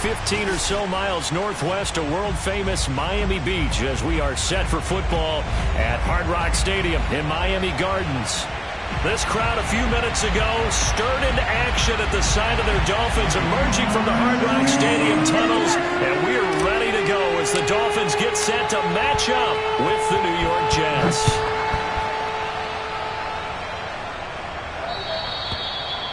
15 or so miles northwest of world-famous Miami Beach as we are set for football at Hard Rock Stadium in Miami Gardens. This crowd a few minutes ago stirred into action at the sight of their Dolphins emerging from the Hard Rock Stadium tunnels, and we are ready to go as the Dolphins get set to match up with the New York Jets.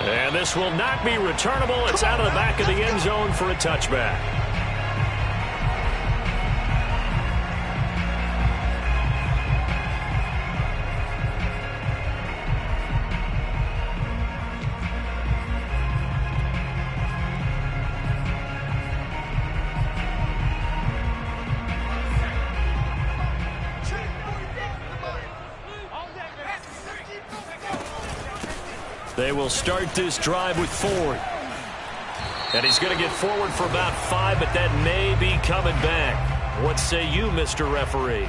And this will not be returnable. It's out of the back of the end zone for a touchback. They will start this drive with Ford. And he's going to get forward for about 5, but that may be coming back. What say you, Mr. Referee?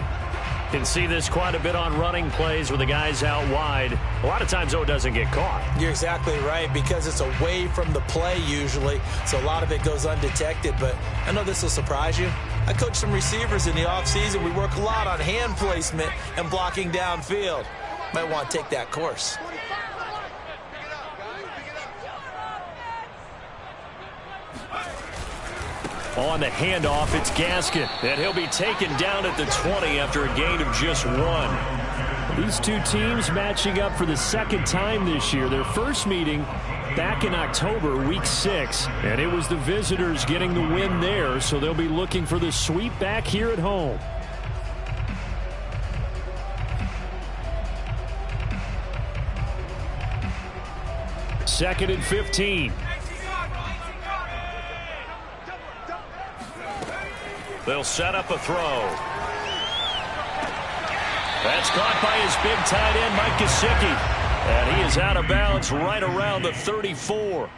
Can see this quite a bit on running plays with the guys out wide. A lot of times, though, it doesn't get caught. You're exactly right, because it's away from the play usually, so a lot of it goes undetected. But I know this will surprise you. I coach some receivers in the offseason. We work a lot on hand placement and blocking downfield. Might want to take that course. On the handoff, it's Gaskin, and he'll be taken down at the 20 after a gain of just 1. These two teams matching up for the second time this year. Their first meeting back in October, week 6, and it was the visitors getting the win there, so they'll be looking for the sweep back here at home. Second and 15. They'll set up a throw. That's caught by his big tight end, Mike Gesicki. And he is out of bounds right around the 34.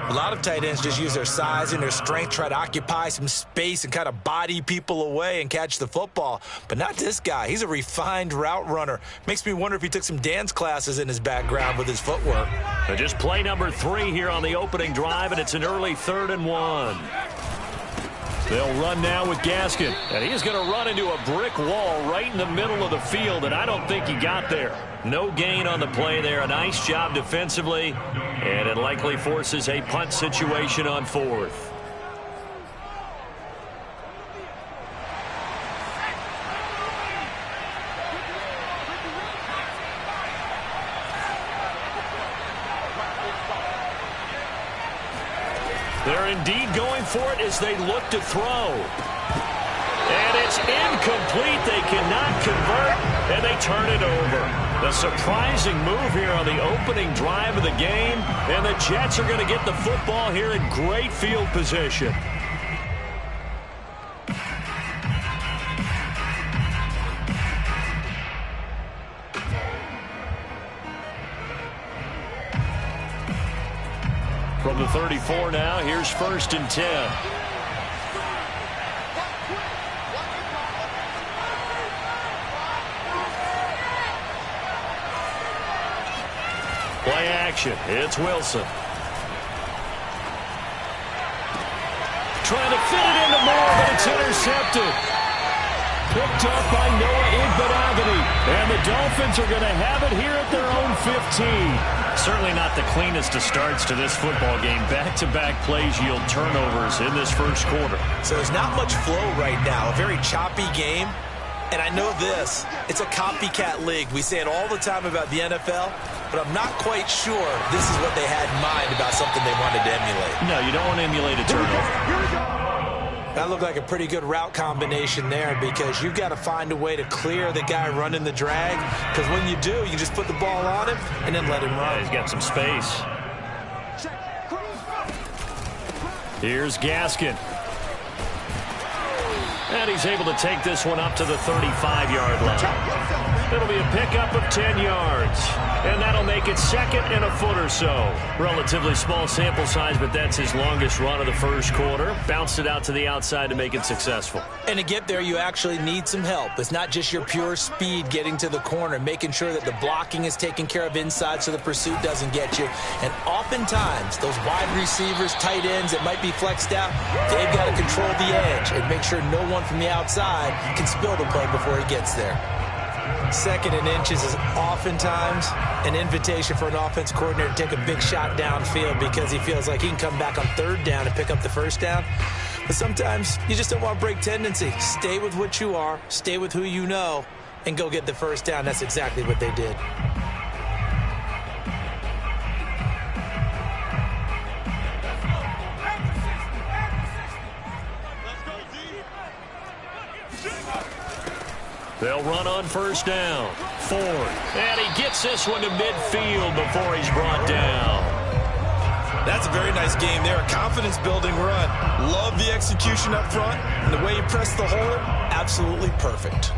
A lot of tight ends just use their size and their strength, try to occupy some space and kind of body people away and catch the football. But not this guy. He's a refined route runner. Makes me wonder if he took some dance classes in his background with his footwork. But just play number 3 here on the opening drive, and it's an early 3rd and 1. They'll run now with Gaskin, and he's going to run into a brick wall right in the middle of the field, and I don't think he got there. No gain on the play there. A nice job defensively, and it likely forces a punt situation on 4th. They're indeed going for it as they look to throw. And it's incomplete. They cannot convert, and they turn it over. The surprising move here on the opening drive of the game, and the Jets are going to get the football here in great field position. From the 34 now, here's 1st and 10. Play action. It's Wilson. Trying to fit it into Moore, but it's intercepted. Picked up by Noah Igbenogany. And the Dolphins are going to have it here at their own 15. Certainly not the cleanest of starts to this football game. Back-to-back plays yield turnovers in this first quarter. So there's not much flow right now. A very choppy game. And I know this. It's a copycat league. We say it all the time about the NFL, but I'm not quite sure this is what they had in mind about something they wanted to emulate. No, you don't want to emulate a turnover. That looked like a pretty good route combination there, because you've got to find a way to clear the guy running the drag, because when you do, you just put the ball on him and then let him run. Yeah, he's got some space. Here's Gaskin. And he's able to take this one up to the 35-yard line. It'll be a pickup of 10 yards. And that'll make it second and a foot or so. Relatively small sample size, but that's his longest run of the first quarter. Bounced it out to the outside to make it successful. And to get there, you actually need some help. It's not just your pure speed getting to the corner, making sure that the blocking is taken care of inside so the pursuit doesn't get you. And oftentimes, those wide receivers, tight ends that might be flexed out, they've got to control the edge and make sure no one from the outside can spill the play before he gets there. Second and inches is oftentimes an invitation for an offense coordinator to take a big shot downfield because he feels like he can come back on third down and pick up the first down. But sometimes you just don't want to break tendency. Stay with what you are, stay with who you know, and go get the first down. That's exactly what they did. They'll run on first down. Ford. And he gets this one to midfield before he's brought down. That's a very nice game there. A confidence-building run. Love the execution up front. And the way he pressed the hole, absolutely perfect.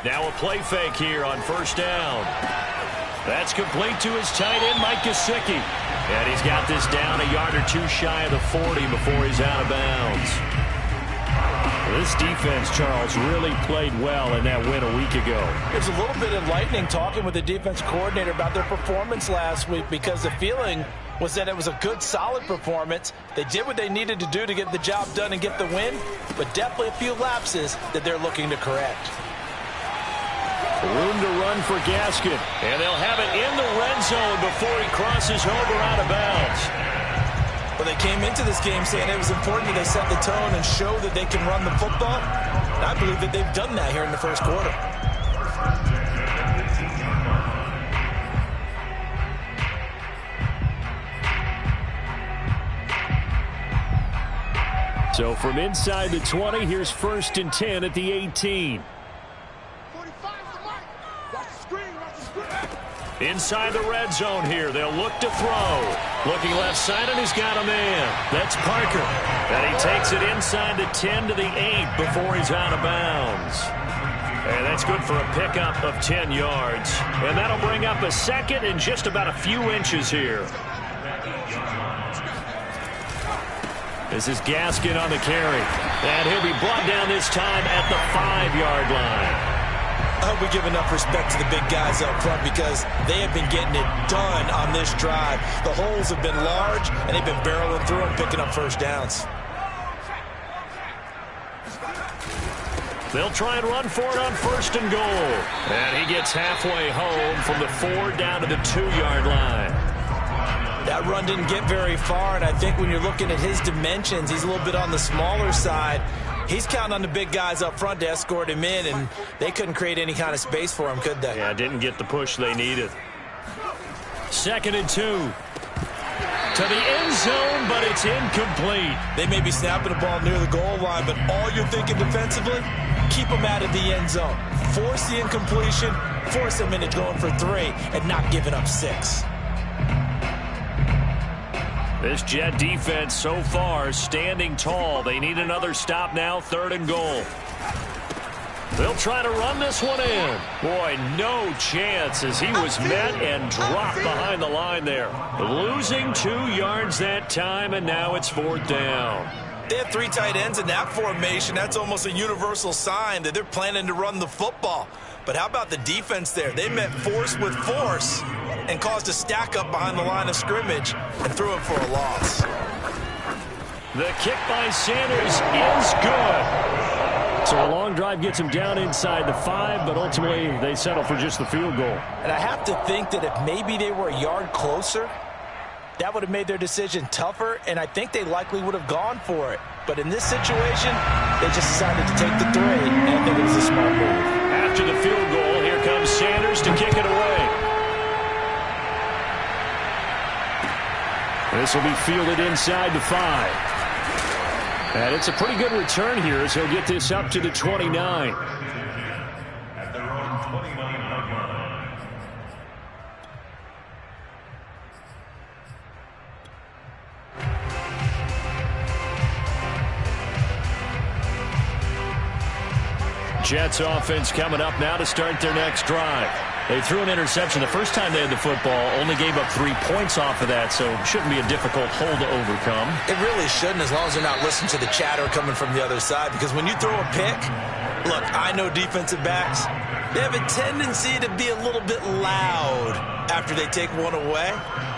Now a play fake here on first down. That's complete to his tight end, Mike Gesicki. And he's got this down a yard or two shy of the 40 before he's out of bounds. This defense, Charles, really played well in that win a week ago. It was a little bit enlightening talking with the defense coordinator about their performance last week because the feeling was that it was a good, solid performance. They did what they needed to do to get the job done and get the win, but definitely a few lapses that they're looking to correct. Room to run for Gaskin, and they'll have it in the red zone before he crosses over out of bounds. Well, they came into this game saying it was important that they set the tone and show that they can run the football. And I believe that they've done that here in the first quarter. So from inside the 20, here's 1st and 10 at the 18. Inside the red zone here. They'll look to throw. Looking left side, and he's got a man. That's Parker. And he takes it inside the 10 to the 8 before he's out of bounds. And that's good for a pickup of 10 yards. And that'll bring up a second and just about a few inches here. This is Gaskin on the carry. And he'll be brought down this time at the 5-yard line. I hope we give enough respect to the big guys up front because they have been getting it done on this drive. The holes have been large, and they've been barreling through them, picking up first downs. They'll try and run for it on 1st and goal. And he gets halfway home from the 4 down to the 2-yard line. That run didn't get very far, and I think when you're looking at his dimensions, he's a little bit on the smaller side. He's counting on the big guys up front to escort him in, and they couldn't create any kind of space for him, could they? Yeah, didn't get the push they needed. 2nd and 2. To the end zone, but it's incomplete. They may be snapping the ball near the goal line, but all you're thinking defensively, keep them out of the end zone. Force the incompletion, force them into going for 3, and not giving up 6. This Jet defense so far standing tall. They need another stop now, 3rd and goal. They'll try to run this one in. Boy, no chance as he was met and dropped behind the line there. Losing 2 yards that time, and now it's 4th down. They have 3 tight ends in that formation. That's almost a universal sign that they're planning to run the football. But how about the defense there? They met force with force and caused a stack up behind the line of scrimmage and threw it for a loss. The kick by Sanders is good. So a long drive gets him down inside the 5, but ultimately they settle for just the field goal. And I have to think that if maybe they were a yard closer, that would have made their decision tougher, and I think they likely would have gone for it. But in this situation, they just decided to take the 3, and I think it was a smart move. After the field goal, here comes Sanders to kick it away. This will be fielded inside the 5. And it's a pretty good return here as he'll get this up to the 29. At their own 29-yard line. Jets offense coming up now to start their next drive. They threw an interception the first time they had the football, only gave up 3 points off of that, so shouldn't be a difficult hole to overcome. It really shouldn't, as long as they're not listening to the chatter coming from the other side, because when you throw a pick, look, I know defensive backs, they have a tendency to be a little bit loud after they take one away,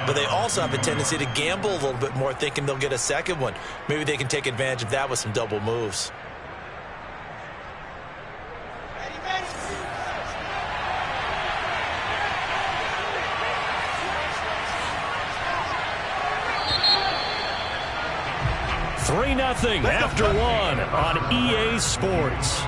but they also have a tendency to gamble a little bit more, thinking they'll get a second one. Maybe they can take advantage of that with some double moves. Three 3-0 after one on EA Sports.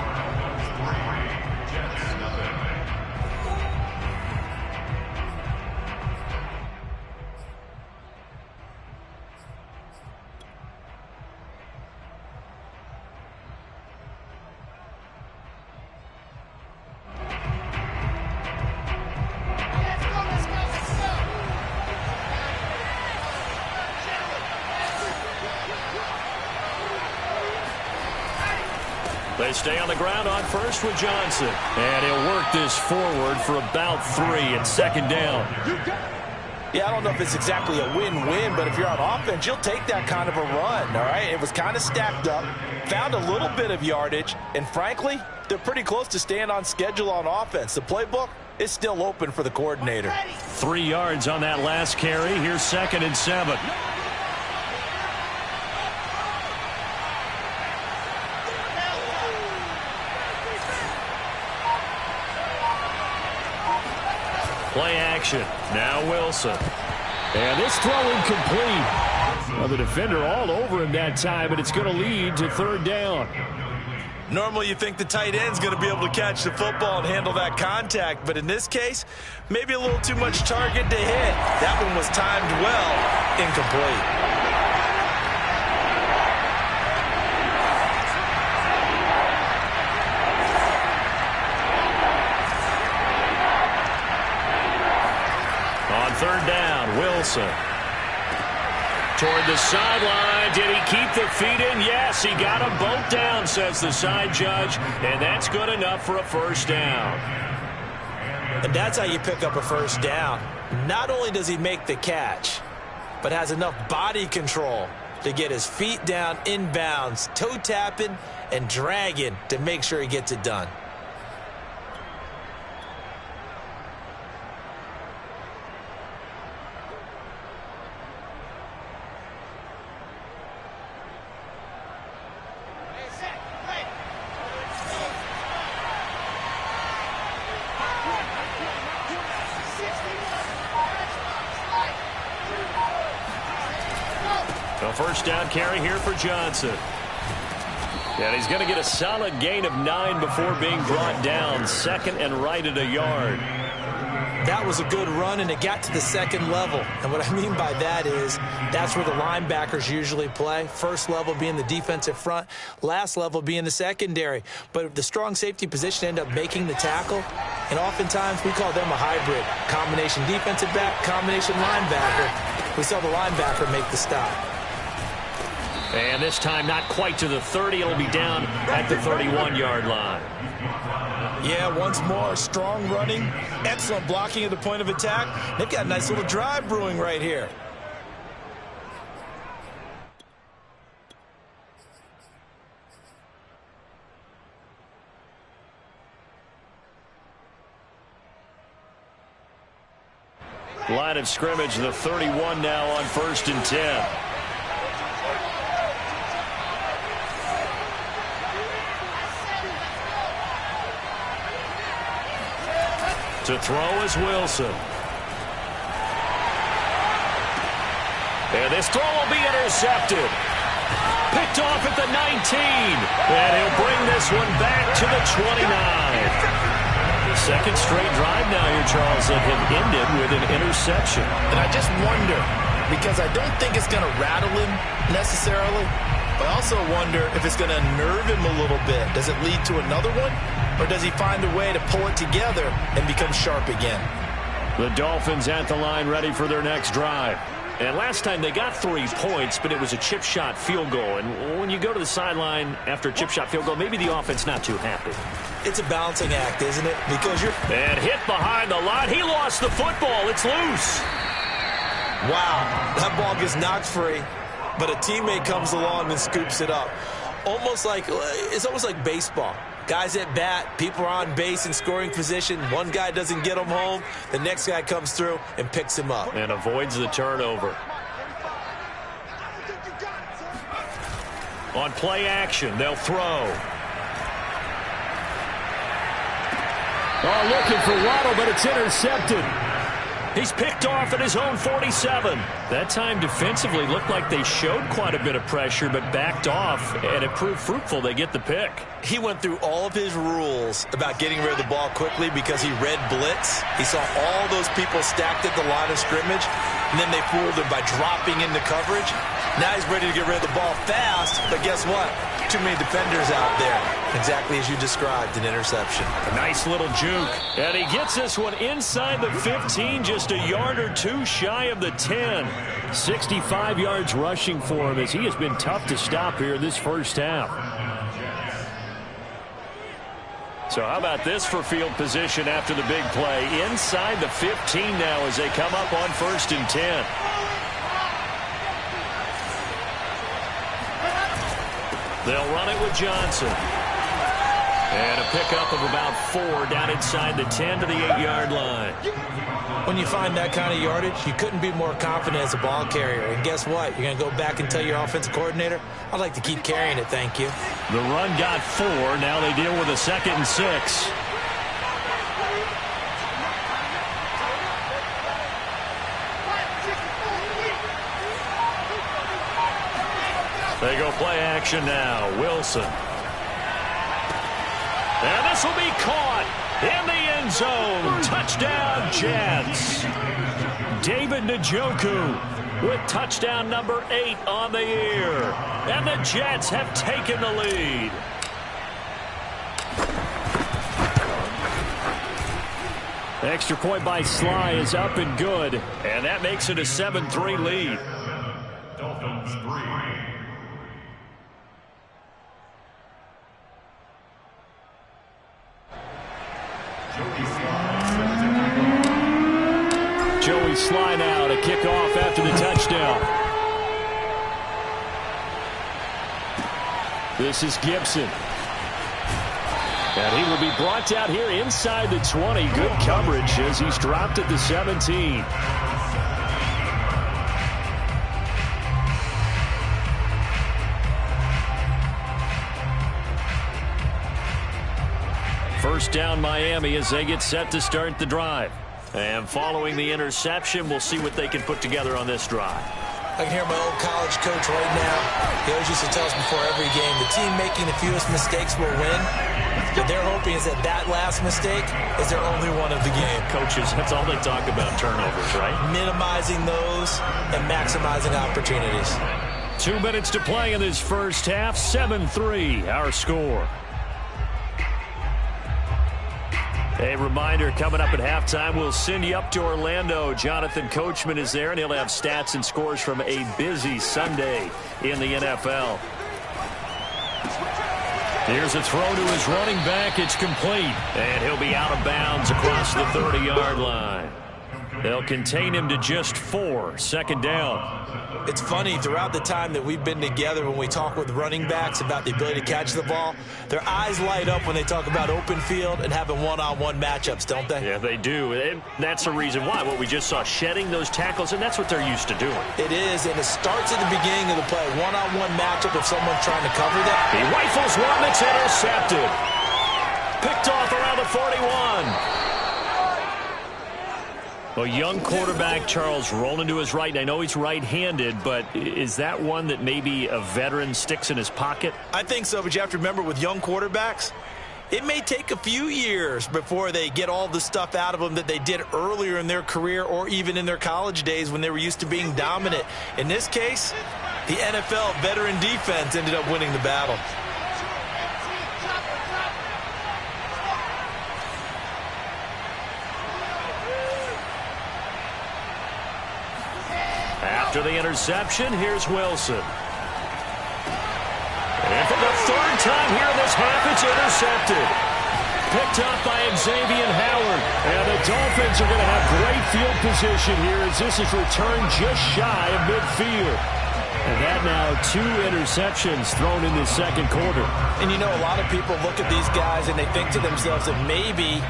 They stay on the ground on first with Johnson. And he'll work this forward for about 3 and second down. Yeah, I don't know if it's exactly a win-win, but if you're on offense, you'll take that kind of a run, all right? It was kind of stacked up, found a little bit of yardage, and frankly, they're pretty close to staying on schedule on offense. The playbook is still open for the coordinator. 3 yards on that last carry. Here's 2nd and 7. Play action. Now Wilson. And this throw incomplete. Well, the defender all over him that time, but it's going to lead to 3rd down. Normally you think the tight end's going to be able to catch the football and handle that contact, but in this case, maybe a little too much target to hit. That one was timed well, incomplete. On 3rd down, Wilson. Toward the sideline. Did he keep the feet in? Yes, he got them both down, says the side judge. And that's good enough for a 1st down. And that's how you pick up a 1st down. Not only does he make the catch, but has enough body control to get his feet down inbounds, toe tapping and dragging to make sure he gets it done. A 1st down carry here for Johnson. And he's going to get a solid gain of 9 before being brought down. 2nd and right at a yard. That was a good run, and it got to the 2nd level. And what I mean by that is that's where the linebackers usually play. 1st level being the defensive front, last level being the secondary. But the strong safety position ended up making the tackle, and oftentimes we call them a hybrid. Combination defensive back, combination linebacker. We saw the linebacker make the stop. And this time not quite to the 30. It'll be down at the 31-yard line. Yeah, once more, strong running, excellent blocking at the point of attack. They've got a nice little drive brewing right here. Line of scrimmage, the 31 now on 1st and 10. To throw is Wilson. And this throw will be intercepted. Picked off at the 19. And he'll bring this one back to the 29. The 2nd straight drive now here, Charles, that have ended with an interception. And I just wonder, because I don't think it's going to rattle him necessarily, but I also wonder if it's going to nerve him a little bit. Does it lead to another one? Or does he find a way to pull it together and become sharp again? The Dolphins at the line ready for their next drive. And last time they got 3 points, but it was a chip shot field goal. And when you go to the sideline after a chip shot field goal, maybe the offense not too happy. It's a balancing act, isn't it? Because you're... And hit behind the line. He lost the football. It's loose. Wow, that ball gets knocked free, but a teammate comes along and scoops it up. It's almost like baseball. Guys at bat, people are on base in scoring position. One guy doesn't get him home. The next guy comes through and picks him up. And avoids the turnover. On play action, they'll throw. Oh, looking for Waddle, but it's intercepted. He's picked off at his own 47. That time defensively looked like they showed quite a bit of pressure, but backed off, and it proved fruitful. They get the pick. He went through all of his rules about getting rid of the ball quickly because he read blitz. He saw all those people stacked at the line of scrimmage, and then they fooled him by dropping into coverage. Now he's ready to get rid of the ball fast, but guess what? Too many defenders out there. Exactly as you described, an interception. A nice little juke. And he gets this one inside the 15, just a yard or two shy of the 10. 65 yards rushing for him as he has been tough to stop here this first half. So how about this for field position after the big play? Inside the 15 now as they come up on 1st and 10. They'll run it with Johnson. And a pickup of about 4 down inside the 10 to the 8-yard line. When you find that kind of yardage, you couldn't be more confident as a ball carrier. And guess what? You're going to go back and tell your offensive coordinator, I'd like to keep carrying it, thank you. The run got 4. Now they deal with a 2nd and 6. They go play action now. Wilson. And this will be caught in the end zone. Touchdown, Jets. David Njoku with touchdown number 8 on the year. And the Jets have taken the lead. Extra point by Sly is up and good. And that makes it a 7-3 lead. Dolphins 3. Joey Sly now to kick off after the touchdown. This is Gibson. And he will be brought down here inside the 20. Good coverage as he's dropped at the 17. First down Miami as they get set to start the drive. And following the interception, we'll see what they can put together on this drive. I can hear my old college coach right now. He always used to tell us before every game, the team making the fewest mistakes will win. What they're hoping is that last mistake is their only one of the game. Coaches, that's all they talk about, turnovers, right? Minimizing those and maximizing opportunities. 2 minutes to play in this first half. 7-3, our score. A reminder, coming up at halftime, we'll send you up to Orlando. Jonathan Coachman is there, and he'll have stats and scores from a busy Sunday in the NFL. Here's a throw to his running back. It's complete, and he'll be out of bounds across the 30-yard line. They'll contain him to just 4. Second down. It's funny, throughout the time that we've been together, when we talk with running backs about the ability to catch the ball, their eyes light up when they talk about open field and having one-on-one matchups, don't they? Yeah, they do. And that's the reason why. What we just saw, shedding those tackles, and that's what they're used to doing. It is, and it starts at the beginning of the play. One-on-one matchup if someone's trying to cover that. He rifles one that's intercepted. Picked off around the 41. A young quarterback, Charles, rolling to his right. And I know he's right-handed, but is that one that maybe a veteran sticks in his pocket? I think so, but you have to remember with young quarterbacks, it may take a few years before they get all the stuff out of them that they did earlier in their career or even in their college days when they were used to being dominant. In this case, the NFL veteran defense ended up winning the battle. After the interception, here's Wilson. And for the third time here in this half, it's intercepted. Picked up by Xavier Howard. And the Dolphins are going to have great field position here as this is returned just shy of midfield. And that now 2 interceptions thrown in the second quarter. And you know, a lot of people look at these guys and they think to themselves that maybe,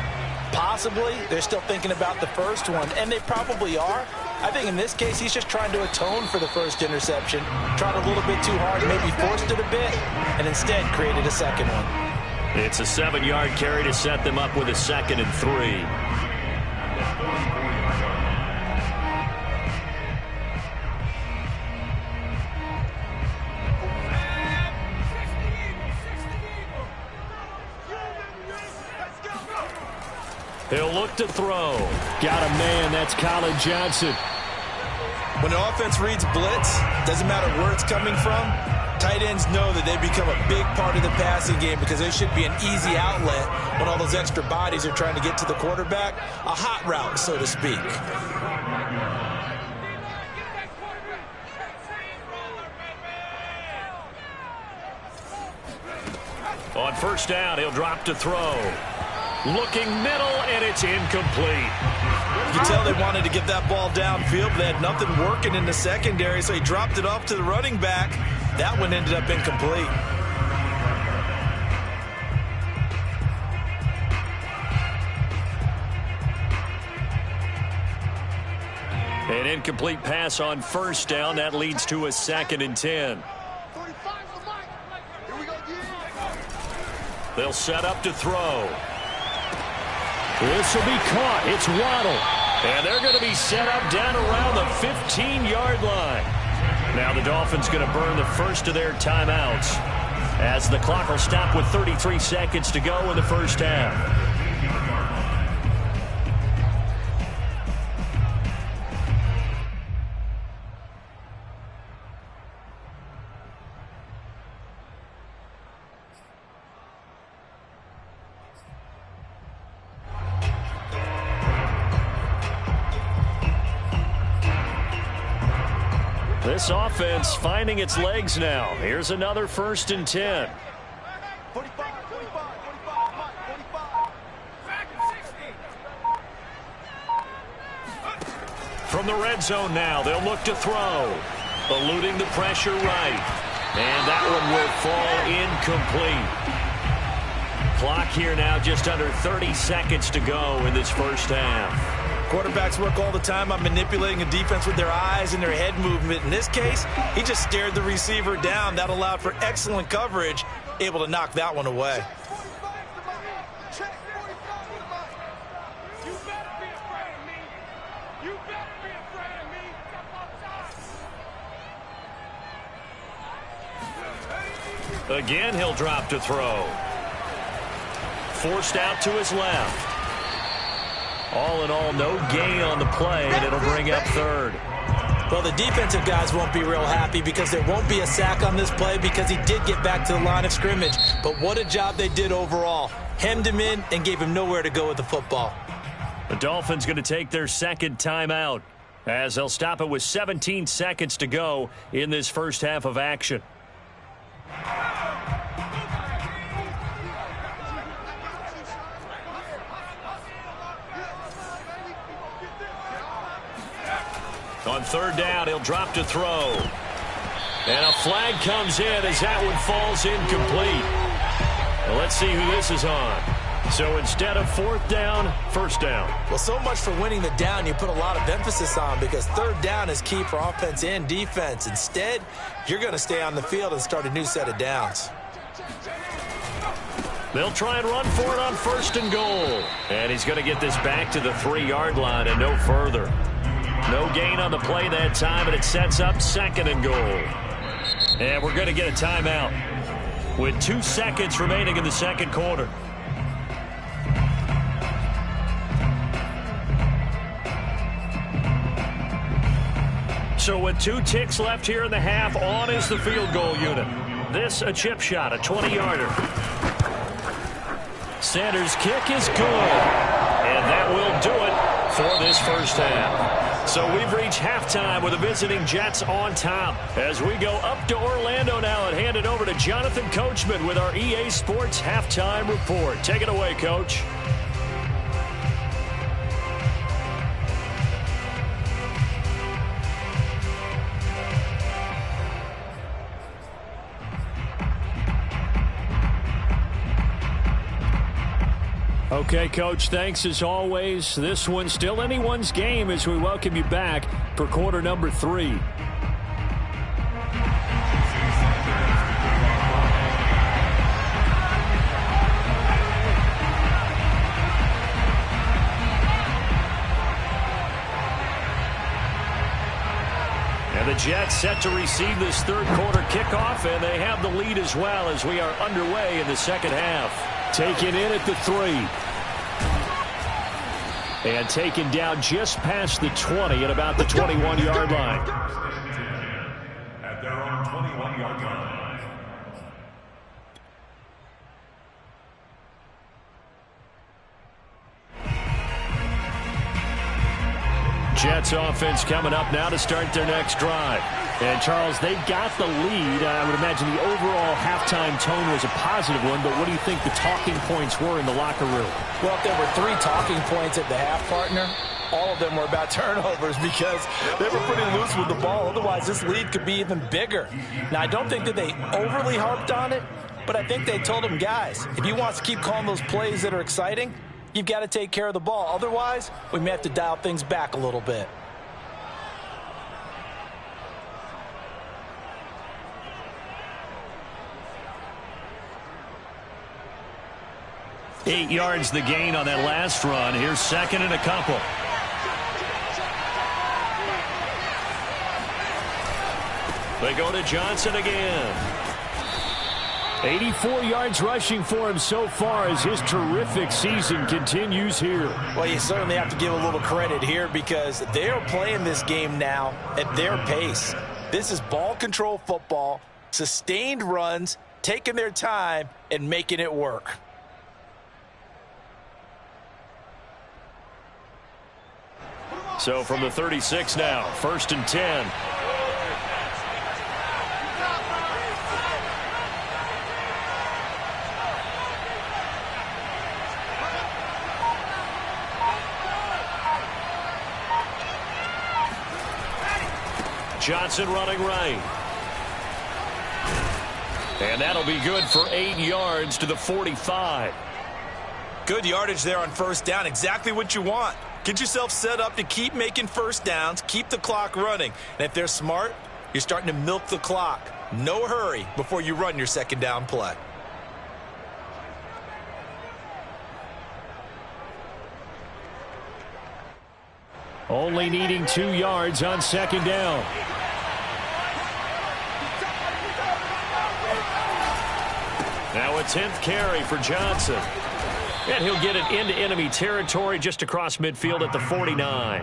possibly, they're still thinking about the first one. And they probably are. I think in this case, he's just trying to atone for the first interception. Tried a little bit too hard, maybe forced it a bit, and instead created a second one. It's a 7-yard carry to set them up with a 2nd and 3. He'll look to throw. Got a man. That's Colin Johnson. When an offense reads blitz, doesn't matter where it's coming from, tight ends know that they become a big part of the passing game because there should be an easy outlet when all those extra bodies are trying to get to the quarterback. A hot route, so to speak. On first down, he'll drop to throw. Looking middle, and it's incomplete. You can tell they wanted to get that ball downfield, but they had nothing working in the secondary, so he dropped it off to the running back. That one ended up incomplete. An incomplete pass on first down. That leads to a 2nd and 10. They'll set up to throw. This will be caught. It's Waddle. And they're going to be set up down around the 15-yard line. Now the Dolphins going to burn the first of their timeouts as the clock will stop with 33 seconds to go in the first half. This offense finding its legs now. Here's another 1st and 10. From the red zone now, they'll look to throw. Eluding the pressure right. And that one will fall incomplete. Clock here now just under 30 seconds to go in this first half. Quarterbacks work all the time on manipulating a defense with their eyes and their head movement. In this case, he just stared the receiver down. That allowed for excellent coverage, able to knock that one away. Again, he'll drop to throw. Forced out to his left. All in all, no gain on the play, and it'll bring up 3rd. Well, the defensive guys won't be real happy because there won't be a sack on this play because he did get back to the line of scrimmage. But what a job they did overall. Hemmed him in and gave him nowhere to go with the football. The Dolphins going to take their 2nd timeout as they'll stop it with 17 seconds to go in this first half of action. On 3rd down, he'll drop to throw. And a flag comes in as that one falls incomplete. Well, let's see who this is on. So instead of 4th down, 1st down. Well, so much for winning the down you put a lot of emphasis on because 3rd down is key for offense and defense. Instead, you're going to stay on the field and start a new set of downs. They'll try and run for it on 1st and goal. And he's going to get this back to the 3-yard line and no further. No gain on the play that time, and it sets up 2nd and goal. And we're going to get a timeout with 2 seconds remaining in the second quarter. So with 2 ticks left here in the half, on is the field goal unit. This a chip shot, a 20-yarder. Sanders' kick is good. And that will do it for this first half. So we've reached halftime with the visiting Jets on top. As we go up to Orlando now and hand it over to Jonathan Coachman with our EA Sports Halftime Report. Take it away, Coach. Okay, Coach, thanks as always. This one's still anyone's game as we welcome you back for quarter number 3. And the Jets set to receive this third quarter kickoff, and they have the lead as well as we are underway in the second half. Taken in at the 3. And taken down just past the 20 at about the 21-yard line. At their own 21-yard line. Jets offense coming up now to start their next drive. And, Charles, they've got the lead. I would imagine the overall halftime tone was a positive one, but what do you think the talking points were in the locker room? Well, if there were 3 talking points at the half, partner, all of them were about turnovers because they were pretty loose with the ball. Otherwise, this lead could be even bigger. Now, I don't think that they overly harped on it, but I think they told them, guys, if you want to keep calling those plays that are exciting, you've got to take care of the ball. Otherwise, we may have to dial things back a little bit. Eight yards the gain on that last run. Here's second and a couple. They go to Johnson again. 84 yards rushing for him so far as his terrific season continues here. Well, you certainly have to give a little credit here because they're playing this game now at their pace. This is ball control football, sustained runs, taking their time, and making it work. So from the 36 now, 1st and 10. Johnson running right. And that'll be good for 8 yards to the 45. Good yardage there on first down. Exactly what you want. Get yourself set up to keep making first downs, keep the clock running. And if they're smart, you're starting to milk the clock. No hurry before you run your second down play. Only needing 2 yards on second down. Now a 10th carry for Johnson. And he'll get it into enemy territory just across midfield at the 49.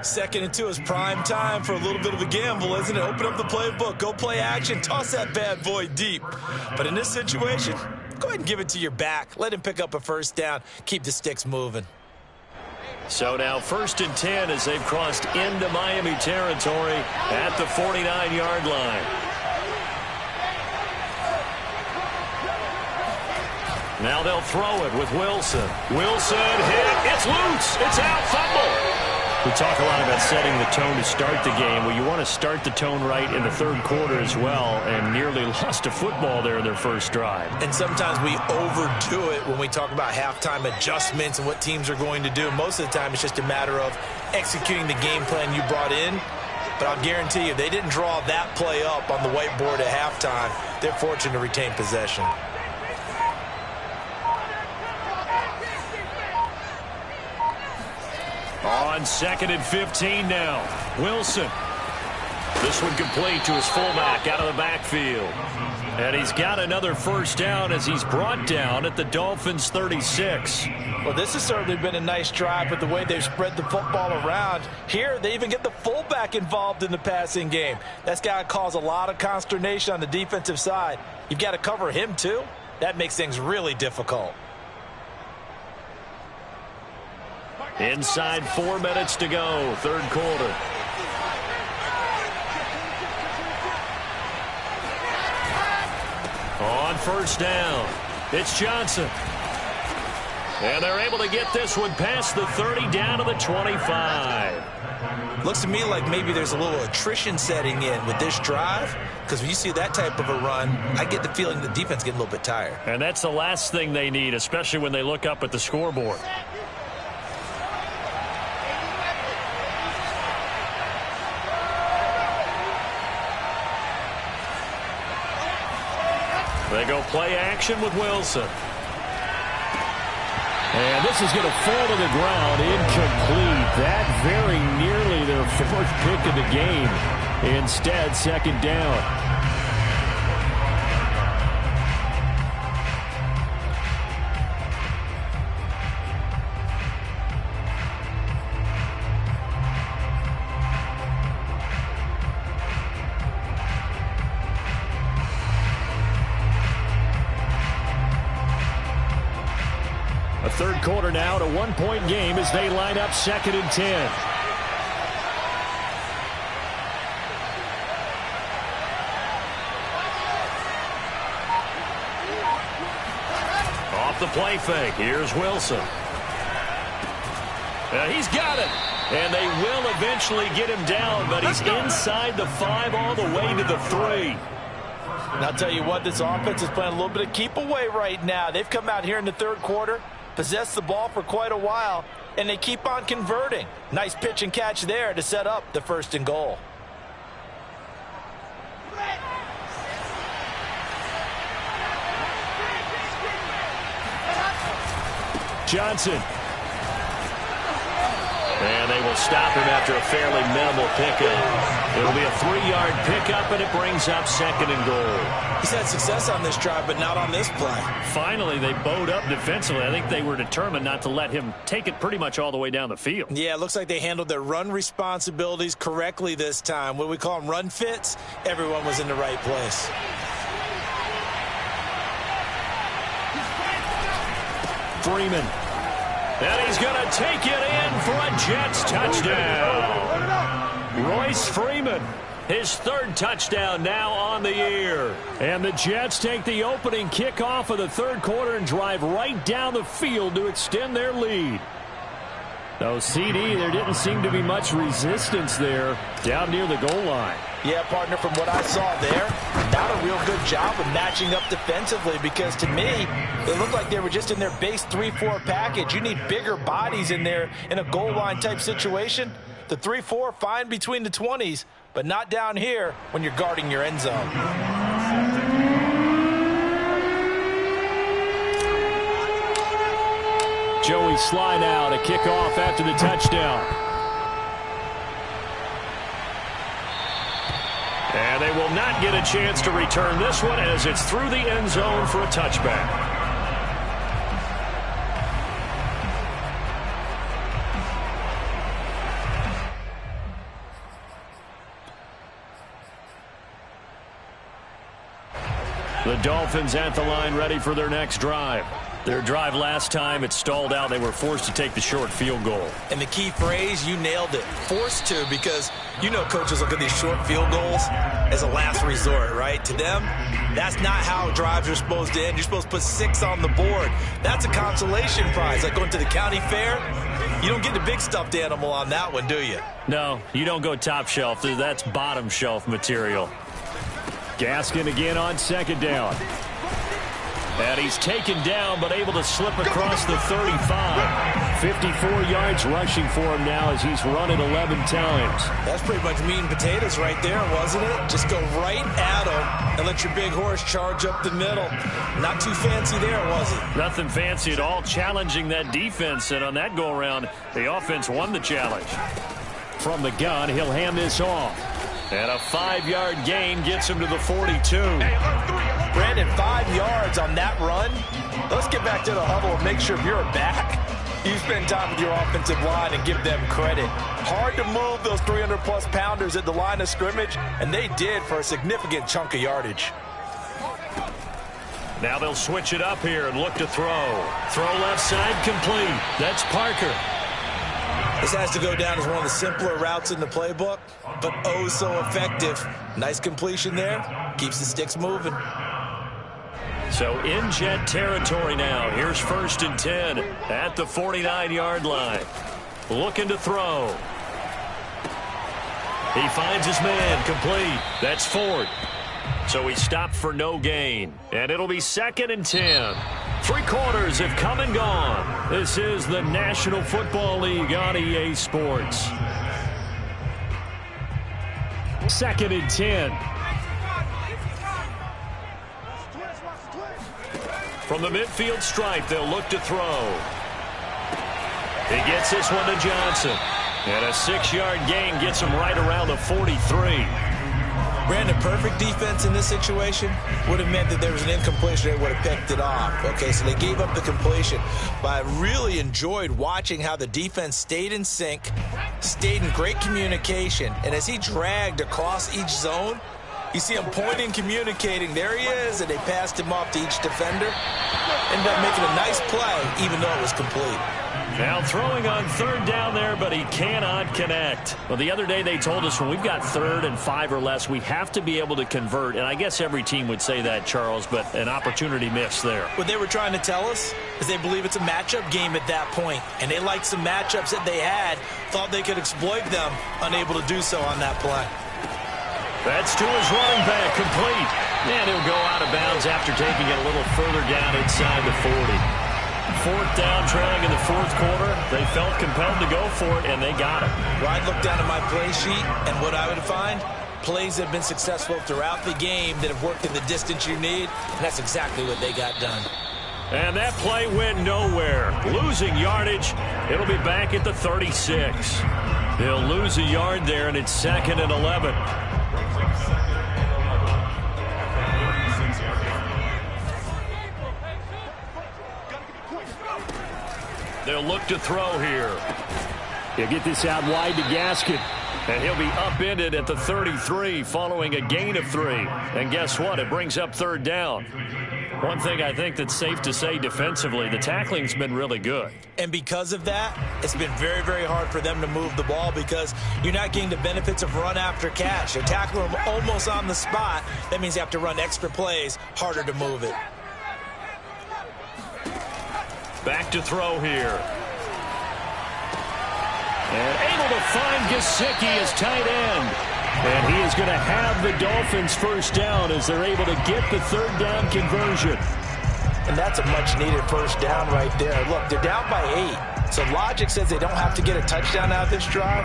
2nd and 2 is prime time for a little bit of a gamble, isn't it? Open up the playbook, go play action, toss that bad boy deep. But in this situation, go ahead and give it to your back. Let him pick up a first down. Keep the sticks moving. So now 1st and 10 as they've crossed into Miami territory at the 49-yard line. Now they'll throw it with Wilson. Wilson hit. It's loose. It's out. Fumble. We talk a lot about setting the tone to start the game. Well, you want to start the tone right in the third quarter as well, and nearly lost a football there in their first drive. And sometimes we overdo it when we talk about halftime adjustments and what teams are going to do. Most of the time, it's just a matter of executing the game plan you brought in. But I'll guarantee you, they didn't draw that play up on the whiteboard at halftime. They're fortunate to retain possession. On 2nd and 15 now. Wilson. This one complete to his fullback out of the backfield. And he's got another first down as he's brought down at the Dolphins' 36. Well, this has certainly been a nice drive with the way they've spread the football around. Here, they even get the fullback involved in the passing game. That's got to cause a lot of consternation on the defensive side. You've got to cover him, too. That makes things really difficult. Inside 4 minutes to go, third quarter. On first down, it's Johnson. And they're able to get this one past the 30 down to the 25. Looks to me like maybe there's a little attrition setting in with this drive, because when you see that type of a run, I get the feeling the defense getting a little bit tired. And that's the last thing they need, especially when they look up at the scoreboard. They go play action with Wilson. And this is going to fall to the ground, incomplete. That very nearly their fourth pick of the game. Instead, second down. A third quarter now, to 1-point game as they line up 2nd and 10. Off the play fake. Here's Wilson. He's got it. And they will eventually get him down, but he's inside the 5 all the way to the 3. And I'll tell you what, this offense is playing a little bit of keep away right now. They've come out here in the third quarter, possessed the ball for quite a while, and they keep on converting. Nice pitch and catch there to set up the 1st and goal. Johnson. And they will stop him after a fairly minimal pickup. It'll be a 3-yard pickup, and it brings up 2nd and goal. He's had success on this drive, but not on this play. Finally, they bowed up defensively. I think they were determined not to let him take it pretty much all the way down the field. Yeah, it looks like they handled their run responsibilities correctly this time. What we call them run fits, everyone was in the right place. Freeman. And he's going to take it in for a Jets touchdown. Royce Freeman, his 3rd touchdown now on the year. And the Jets take the opening kickoff of the third quarter and drive right down the field to extend their lead. Though CD, there didn't seem to be much resistance there down near the goal line. Yeah, partner, from what I saw there, not a real good job of matching up defensively, because to me, it looked like they were just in their base 3-4 package. You need bigger bodies in there in a goal line type situation. The 3-4, fine between the 20s, but not down here when you're guarding your end zone. Joey Sly now to kick off after the touchdown. And they will not get a chance to return this one as it's through the end zone for a touchback. The Dolphins at the line, ready for their next drive. Their drive last time, it stalled out. They were forced to take the short field goal. And the key phrase, you nailed it, forced to, because you know coaches look at these short field goals as a last resort, right? To them, that's not how drives are supposed to end. You're supposed to put 6 on the board. That's a consolation prize, like going to the county fair. You don't get the big stuffed animal on that one, do you? No, you don't go top shelf. That's bottom shelf material. Gaskin again on 2nd down. And he's taken down, but able to slip across the 35. 54 yards rushing for him now as he's run it 11 times. That's pretty much meat and potatoes right there, wasn't it? Just go right at him and let your big horse charge up the middle. Not too fancy there, was it? Nothing fancy at all, challenging that defense. And on that go-around, the offense won the challenge. From the gun, he'll hand this off. And a 5-yard gain gets him to the 42. Brandon, 5 yards on that run. Let's get back to the huddle and make sure if you're back, you spend time with your offensive line and give them credit. Hard to move those 300-plus pounders at the line of scrimmage, and they did for a significant chunk of yardage. Now they'll switch it up here and look to throw. Throw left side complete. That's Parker. This has to go down as one of the simpler routes in the playbook, but oh so effective. Nice completion there. Keeps the sticks moving. So in Jet territory now. Here's 1st and 10 at the 49-yard line. Looking to throw. He finds his man, complete. That's Ford. So he stopped for no gain. And it'll be 2nd and 10. 3 quarters have come and gone. This is the National Football League on EA Sports. 2nd and 10. From the midfield stripe, they'll look to throw. He gets this one to Johnson. And a 6-yard gain gets him right around the 43. Brandon, perfect defense in this situation would have meant that there was an incompletion. They would have picked it off. Okay, so they gave up the completion. But I really enjoyed watching how the defense stayed in sync, stayed in great communication. And as he dragged across each zone, you see him pointing, communicating. There he is, and they passed him off to each defender. Ended up making a nice play, even though it was complete. Now throwing on 3rd down there, but he cannot connect. Well, the other day they told us when we've got 3rd and 5 or less, we have to be able to convert. And I guess every team would say that, Charles, but an opportunity missed there. What they were trying to tell us is they believe it's a matchup game at that point. And they liked some matchups that they had, thought they could exploit them, unable to do so on that play. That's to his running back, complete. And he'll go out of bounds after taking it a little further down inside the 40. 4th down, trailing in the 4th quarter. They felt compelled to go for it, and they got it. Well, I'd look down at my play sheet, and what I would find, plays that have been successful throughout the game that have worked in the distance you need, and that's exactly what they got done. And that play went nowhere. Losing yardage. It'll be back at the 36. They'll lose a yard there, and it's 2nd and 11. They'll look to throw here. He'll get this out wide to Gaskin. And he'll be upended at the 33 following a gain of 3. And guess what? It brings up 3rd down. One thing I think that's safe to say defensively, the tackling's been really good. And because of that, it's been very, very hard for them to move the ball because you're not getting the benefits of run after catch. They're tackling them almost on the spot. That means you have to run extra plays, harder to move it. Back to throw here. And able to find Gesicki as tight end. And he is going to have the Dolphins 1st down as they're able to get the 3rd down conversion. And that's a much-needed 1st down right there. Look, they're down by 8. So logic says they don't have to get a touchdown out of this drive.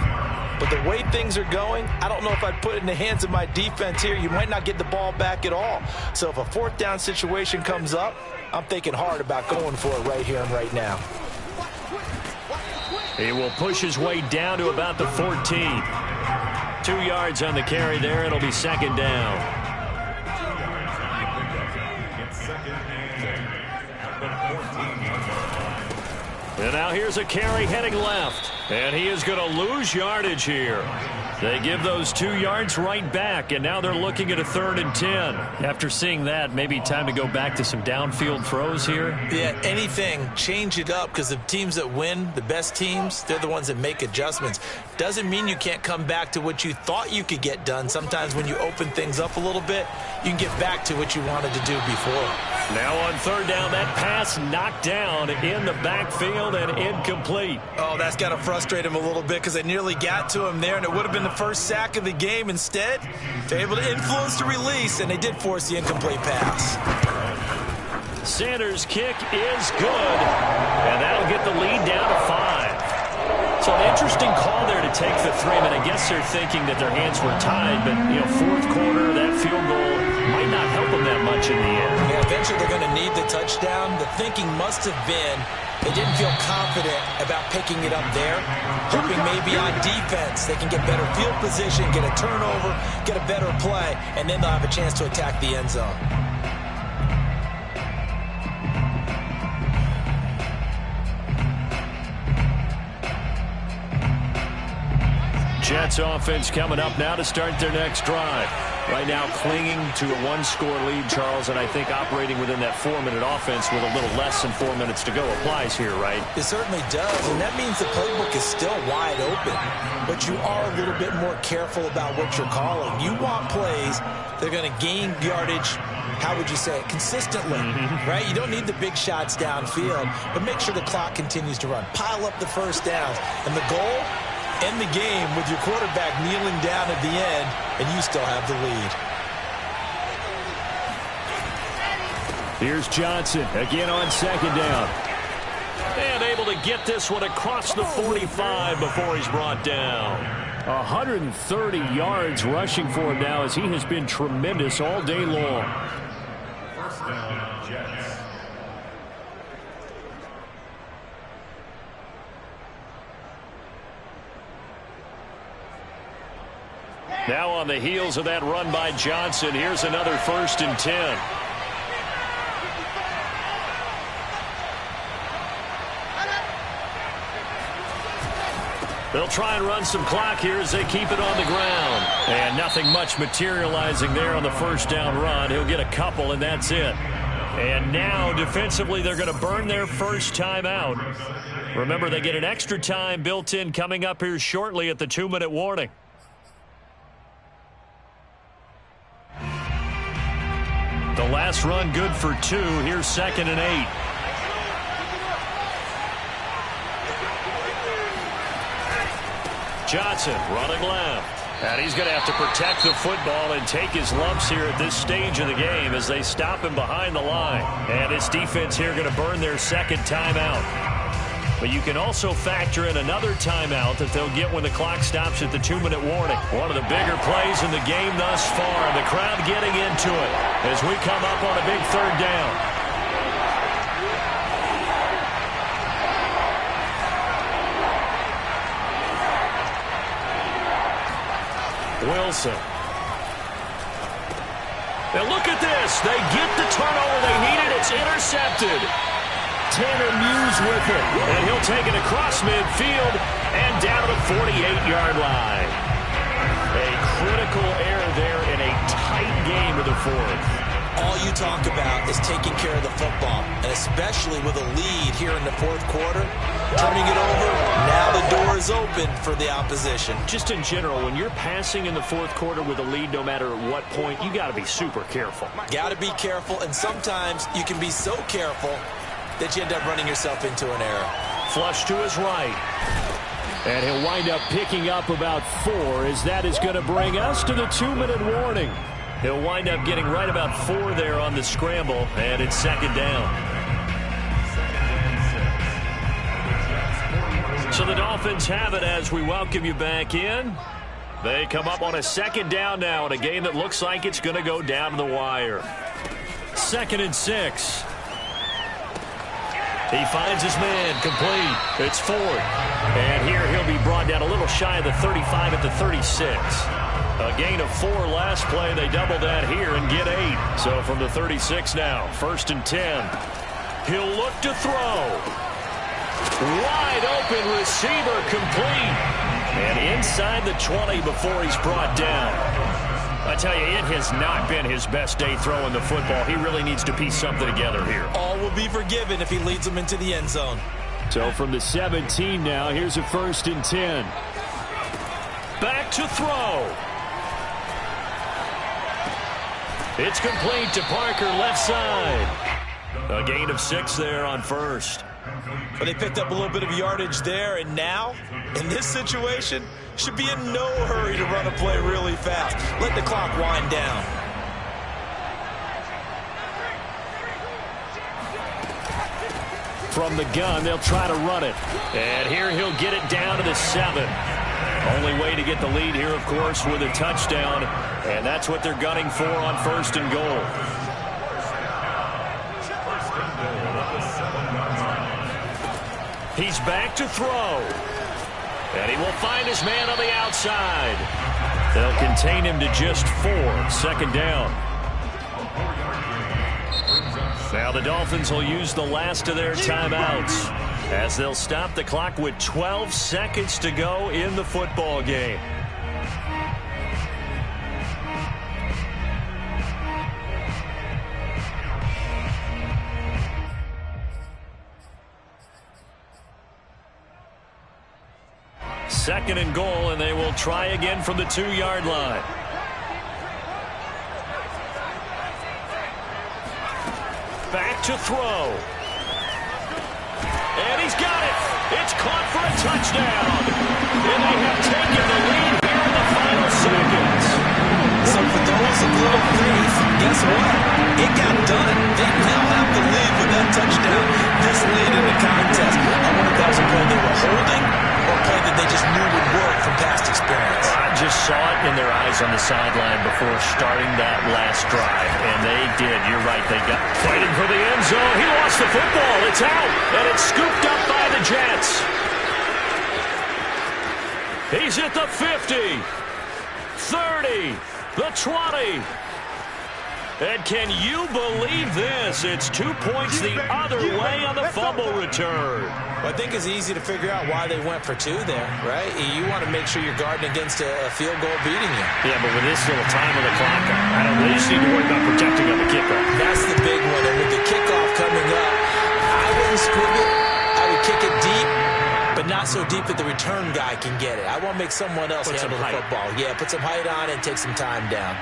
But the way things are going, I don't know if I'd put it in the hands of my defense here. You might not get the ball back at all. So if a 4th down situation comes up, I'm thinking hard about going for it right here and right now. He will push his way down to about the 14. 2 yards on the carry there. It'll be 2nd down. And now here's a carry heading left. And he is going to lose yardage here. They give those 2 yards right back, and now they're looking at a 3rd and 10. After seeing that, maybe time to go back to some downfield throws here. Yeah, anything. Change it up because the teams that win, the best teams, they're the ones that make adjustments. Doesn't mean you can't come back to what you thought you could get done. Sometimes when you open things up a little bit, you can get back to what you wanted to do before. Now on 3rd down, that pass knocked down in the backfield and incomplete. Oh, that's got to frustrate him a little bit because they nearly got to him there, and it would have been the first sack of the game. Instead, they're able to influence the release, and they did force the incomplete pass. Sanders' kick is good, and that'll get the lead down to 5. So an interesting call there to take the 3. I guess they're thinking that their hands were tied, but, 4th quarter, that field goal might not help them that much in the end. Yeah, eventually they're going to need the touchdown. The thinking must have been they didn't feel confident about picking it up there, hoping maybe on defense they can get better field position, get a turnover, get a better play, and then they'll have a chance to attack the end zone. Jets offense coming up now to start their next drive. Right now clinging to a one-score lead, Charles, and I think operating within that 4-minute offense with a little less than 4 minutes to go applies here, right? It certainly does, and that means the playbook is still wide open, but you are a little bit more careful about what you're calling. You want plays that are going to gain yardage, how would you say it, consistently, right? You don't need the big shots downfield, but make sure the clock continues to run. Pile up the first downs, and the goal, end the game with your quarterback kneeling down at the end, and you still have the lead. Here's Johnson again on second down. And able to get this one across the 45 before he's brought down. 130 yards rushing for him now as he has been tremendous all day long. First down, Jets. Now on the heels of that run by Johnson, here's another 1st and 10. They'll try and run some clock here as they keep it on the ground. And nothing much materializing there on the first down run. He'll get a couple, and that's it. And now, defensively, they're going to burn their first timeout. Remember, they get an extra time built in coming up here shortly at the 2-minute warning. The last run good for 2. Here's 2nd and 8. Johnson running left. And he's going to have to protect the football and take his lumps here at this stage of the game as they stop him behind the line. And this defense here going to burn their second timeout. But you can also factor in another timeout that they'll get when the clock stops at the 2-minute warning. One of the bigger plays in the game thus far. The crowd getting into it as we come up on a big 3rd down. Wilson. Now look at this. They get the turnover they needed. It's intercepted. Tanner Muse with it. And he'll take it across midfield and down to the 48-yard line. A critical error there in a tight game of the 4th. All you talk about is taking care of the football, and especially with a lead here in the 4th quarter, turning it over, now the door is open for the opposition. Just in general, when you're passing in the 4th quarter with a lead, no matter at what point, you got to be super careful. Got to be careful, and sometimes you can be so careful that you end up running yourself into an error. Flush to his right. And he'll wind up picking up about 4 as that is going to bring us to the 2-minute warning. He'll wind up getting right about 4 there on the scramble, and it's 2nd down. So the Dolphins have it as we welcome you back in. They come up on a 2nd down now in a game that looks like it's going to go down to the wire. 2nd and 6. He finds his man complete. It's Ford. And here he'll be brought down a little shy of the 35 at the 36. A gain of 4 last play. They double that here and get 8. So from the 36 now, 1st and 10. He'll look to throw. Wide open receiver complete. And inside the 20 before he's brought down. I tell you, it has not been his best day throwing the football. He really needs to piece something together here. All will be forgiven if he leads them into the end zone. So from the 17 now, here's a 1st and 10. Back to throw. It's complete to Parker, left side. A gain of 6 there on 1st. But they picked up a little bit of yardage there, and now, in this situation, should be in no hurry to run a play really fast. Let the clock wind down. From the gun, they'll try to run it. And here he'll get it down to the 7. Only way to get the lead here, of course, with a touchdown. And that's what they're gunning for on 1st and goal. He's back to throw. And he will find his man on the outside. They'll contain him to just 4. 2nd down. Now the Dolphins will use the last of their timeouts as they'll stop the clock with 12 seconds to go in the football game. 2nd and goal, and they will try again from the 2-yard line. Back to throw. And he's got it. It's caught for a touchdown. And they have taken the lead here in the final seconds. So for those of little faith, guess what? It got done. They now have the lead with that touchdown. This lead in the contest. I wonder if that was a play they were holding or a play that they just knew would work from past experience. I just saw it in their eyes on the sideline before starting that last drive, and they did. You're right. They got fighting for the end zone. He lost the football. It's out, and it's scooped up by the Jets. He's at the 50, 30, the 20. And can you believe this? It's 2 points the other way on the fumble return. Well, I think it's easy to figure out why they went for 2 there, right? You want to make sure you're guarding against a field goal beating you. Yeah, but with this little time on the clock, they just need to worry about protecting on the kickoff. That's the big one. And with the kickoff coming up, I wouldn't squib it. I would kick it deep, but not so deep that the return guy can get it. I want to make someone else handle the football. Yeah, put some height on it and take some time down.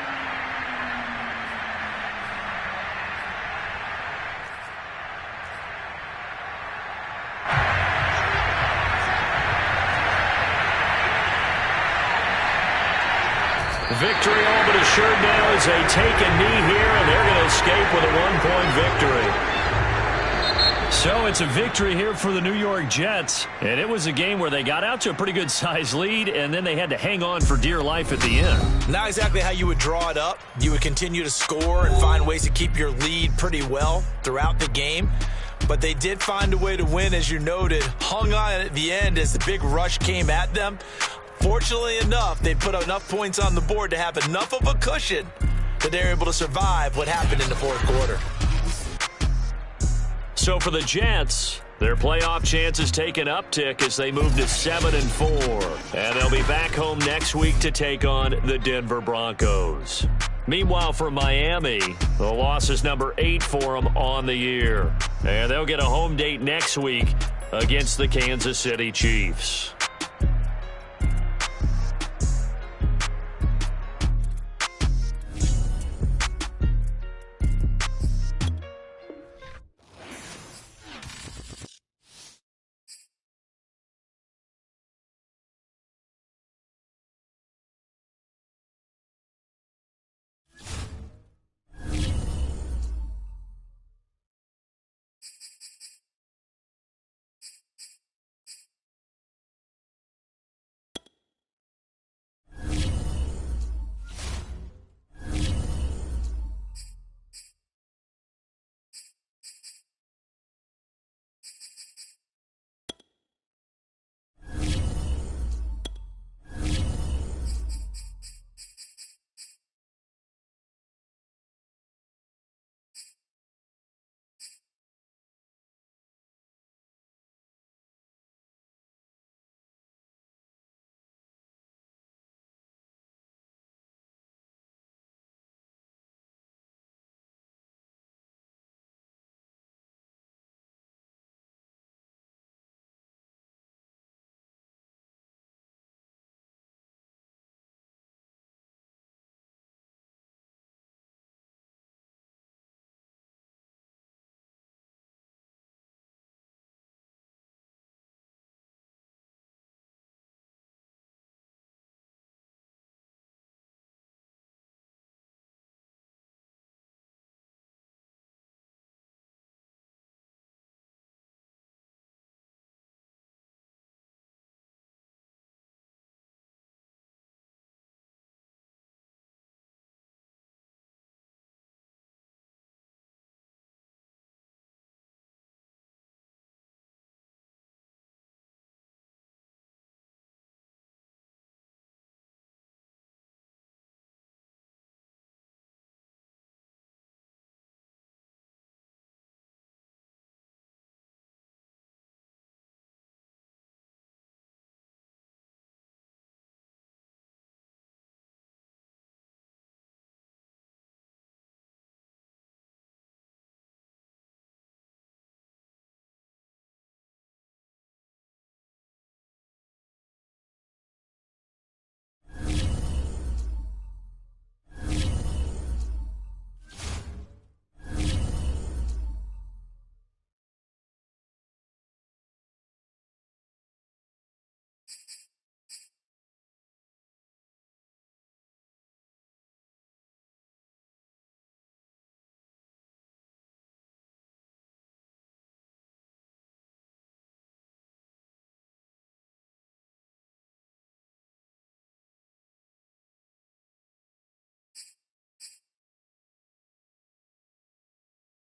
Victory all but assured now as they take a knee here, and they're going to escape with a 1-point victory. So it's a victory here for the New York Jets, and it was a game where they got out to a pretty good-sized lead, and then they had to hang on for dear life at the end. Not exactly how you would draw it up. You would continue to score and find ways to keep your lead pretty well throughout the game. But they did find a way to win, as you noted. Hung on at the end as the big rush came at them. Fortunately enough, they put enough points on the board to have enough of a cushion that they're able to survive what happened in the fourth quarter. So for the Jets, their playoff chances take an uptick as they move to 7-4. And they'll be back home next week to take on the Denver Broncos. Meanwhile, for Miami, the loss is number 8 for them on the year. And they'll get a home date next week against the Kansas City Chiefs.